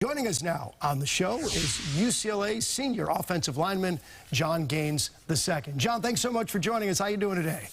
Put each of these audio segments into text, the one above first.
Joining us now on the show is UCLA senior offensive lineman Jon Gaines II. Jon, thanks so much for joining us. How are you doing today?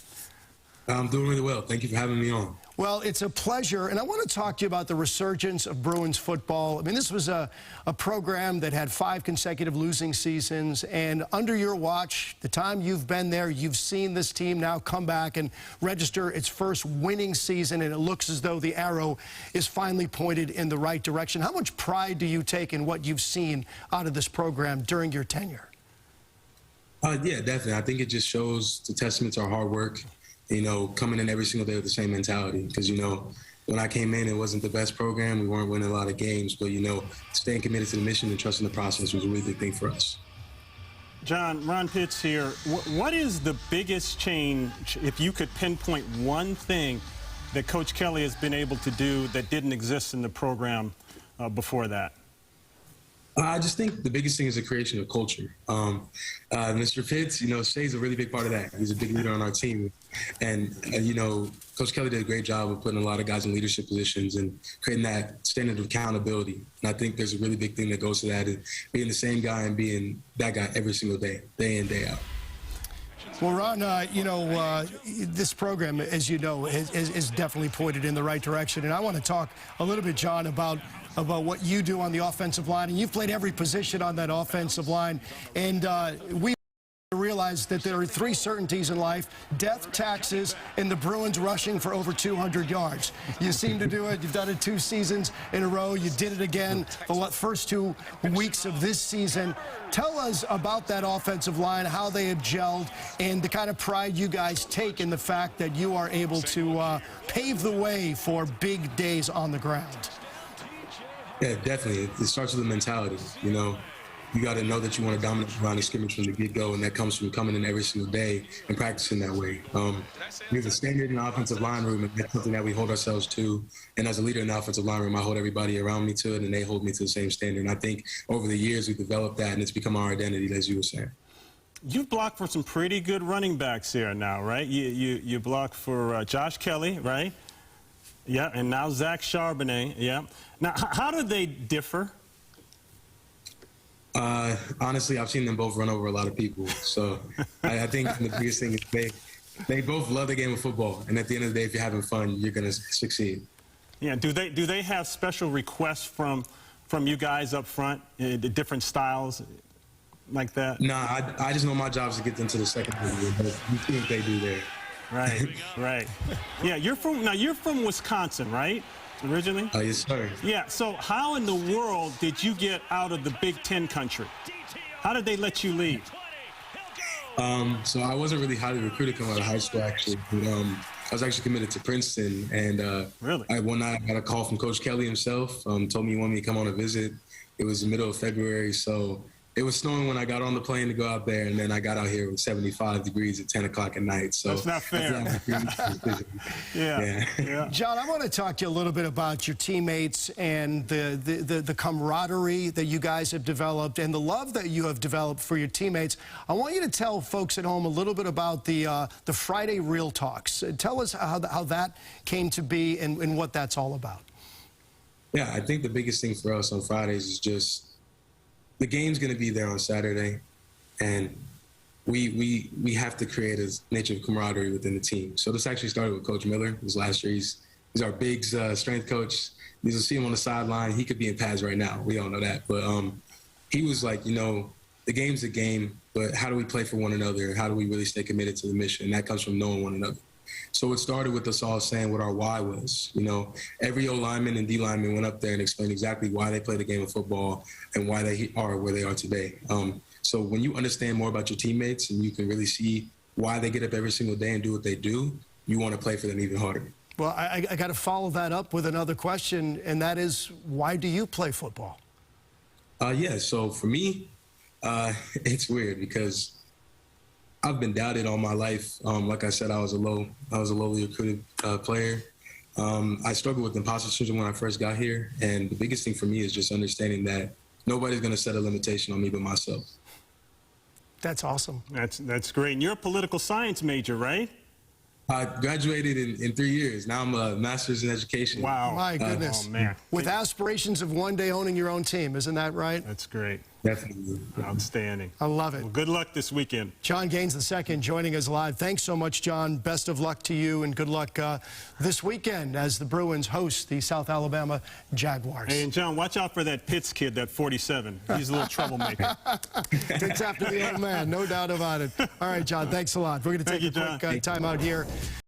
I'm doing really well. Thank you for having me on. Well, it's a pleasure, and I want to talk to you about the resurgence of Bruins football. I mean, this was a program that had 5 consecutive losing seasons, and under your watch, the time you've been there, you've seen this team now come back and register its first winning season, and it looks as though the arrow is finally pointed in the right direction. How much pride do you take in what you've seen out of this program during your tenure? Yeah, definitely. I think it just shows the testament to our hard work. You know, coming in every single day with the same mentality. Because, you know, when I came in, it wasn't the best program. We weren't winning a lot of games. But, you know, staying committed to the mission and trusting the process was a really big thing for us. Jon, Ron Pitts here. What is the biggest change, if you could pinpoint one thing that Coach Kelly has been able to do that didn't exist in the program before that? I just think the biggest thing is the creation of culture. Mr. Pitts, you know, Shay's a really big part of that. He's a big leader on our team. And you know, Coach Kelly did a great job of putting a lot of guys in leadership positions and creating that standard of accountability. And I think there's a really big thing that goes to that, is being the same guy and being that guy every single day, day in, day out. Well, Ron, you know, this program, as you know, is definitely pointed in the right direction. And I want to talk a little bit, Jon, about what you do on the offensive line. And you've played every position on that offensive line. And we realize that there are 3 certainties in life: death, taxes, and the Bruins rushing for over 200 yards. You seem to do it. You've done it 2 seasons in a row. You did it again the first 2 weeks of this season. Tell us about that offensive line, how they have gelled, and the kind of pride you guys take in the fact that you are able to pave the way for big days on the ground. Yeah, definitely. It starts with the mentality, you know. You got to know that you want to dominate the line of scrimmage from the get-go, and that comes from coming in every single day and practicing that way. We have a standard in the offensive line room, and that's something that we hold ourselves to. And as a leader in the offensive line room, I hold everybody around me to it, and they hold me to the same standard. And I think over the years we've developed that, and it's become our identity, as you were saying. You've blocked for some pretty good running backs here now, right? You blocked for Josh Kelly, right? Yeah, and now Zach Charbonnet, yeah. Now, how do they differ? Honestly, I've seen them both run over a lot of people. So I think the biggest thing is they both love the game of football. And at the end of the day, if you're having fun, you're going to succeed. Yeah. Do they have special requests from you guys up front, different styles like that? Nah, I just know my job is to get them to the second round. You see what they do there. Right, right. Yeah, you're from Wisconsin, right? Originally? Oh, yes, sir. Yeah, so how in the world did you get out of the Big Ten country? How did they let you leave? So I wasn't really highly recruited coming out of high school, actually. But, I was actually committed to Princeton, and really? One night I got a call from Coach Kelly himself, told me he wanted me to come on a visit. It was the middle of February, so it was snowing when I got on the plane to go out there, and then I got out here with 75 degrees at 10 o'clock at night. So that's not fair. Yeah. Jon, I want to talk to you a little bit about your teammates and the camaraderie that you guys have developed and the love that you have developed for your teammates. I want you to tell folks at home a little bit about the Friday Real Talks. Tell us how that came to be and what that's all about. Yeah, I think the biggest thing for us on Fridays is just the game's going to be there on Saturday, and we have to create a nature of camaraderie within the team. So this actually started with Coach Miller. It was last year. He's our big strength coach. You will see him on the sideline. He could be in pads right now. We all know that. But he was like, you know, the game's a game, but how do we play for one another? How do we really stay committed to the mission? And that comes from knowing one another. So it started with us all saying what our why was. You know, every O lineman and D lineman went up there and explained exactly why they play the game of football and why they are where they are today. So when you understand more about your teammates and you can really see why they get up every single day and do what they do, you want to play for them even harder. Well, I got to follow that up with another question, and that is, why do you play football? Yeah, so for me, it's weird because I've been doubted all my life. Like I said, I was a lowly recruited player. I struggled with imposter syndrome when I first got here, and the biggest thing for me is just understanding that nobody's going to set a limitation on me but myself. That's awesome. That's great. And you're a political science major, right? I graduated in 3 years. Now I'm a master's in education. Wow. My goodness. Oh, man. With aspirations of one day owning your own team, isn't that right? That's great. Definitely. Outstanding. I love it. Well, good luck this weekend. Jon Gaines II joining us live. Thanks so much, John. Best of luck to you, and good luck this weekend as the Bruins host the South Alabama Jaguars. Hey, and John, watch out for that Pitts kid, that 47. He's a little troublemaker. Takes after the old man, no doubt about it. All right, John, thanks a lot. We're going to take Thank you, a quick timeout here.